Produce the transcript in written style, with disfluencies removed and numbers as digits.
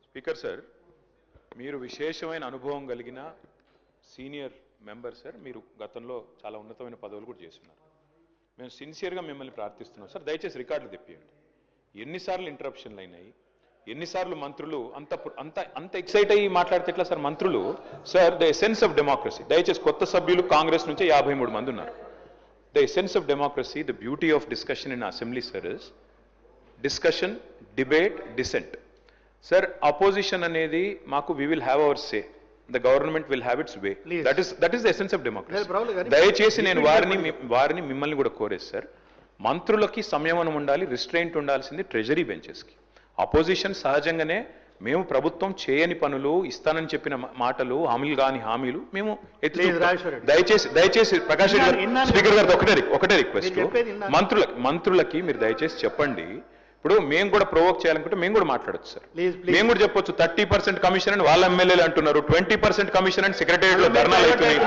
Speaker sir, మీరు విశేషమైన అనుభవం కలిగిన సీనియర్ మెంబర్ సార్. మీరు గతంలో చాలా ఉన్నతమైన పదవులు కూడా చేస్తున్నారు. మేము సిన్సియర్గా మిమ్మల్ని ప్రార్థిస్తున్నాం సార్, దయచేసి రికార్డులు తెప్పియండి. ఎన్నిసార్లు ఇంటరప్షన్లు అయినాయి, ఎన్నిసార్లు మంత్రులు అంత అంత అంత ఎక్సైట్ అయ్యి మాట్లాడితే ఎట్లా సార్ మంత్రులు? Sir, the essence of democracy, దయచేసి కొత్త సభ్యులు కాంగ్రెస్ నుంచి 53 మంది ఉన్నారు. The essence of democracy, the beauty of discussion in assembly sir is discussion, debate, dissent. Sir, opposition అనేది మాకు we will have our say, the government will have its way. That is the essence of democracy. దయచేసి నేను వారిని మిమ్మల్ని కూడా కోరేది sir, మంత్రులకి సంయమనం ఉండాలి, రిస్ట్రెయింట్ ఉండాల్సింది ట్రెజరీ బెంచెస్కి. అపోజిషన్ సహజంగానే మేము ప్రభుత్వం చేయని పనులు, ఇస్తానని చెప్పిన మాటలు, హామీలు కాని హామీలు మేము దయచేసి ప్రకాష్ రెడ్డి గారు, స్పీకర్ గారు ఒకటే రిక్వెస్ట్, మంత్రులకి మీరు దయచేసి చెప్పండి. ఇప్పుడు మేము కూడా ప్రొవోక్ చేయాలనుకుంటే మేము కూడా మాట్లాడచ్చు సార్. మేము కూడా చెప్పొచ్చు 30% కమిషన్ అని వాళ్ళ ఎమ్మెల్యేలు అంటున్నారు, 20% కమిషన్ అని సెక్రటేరియట్ లో ధర్నాలు అవుతున్నాయి.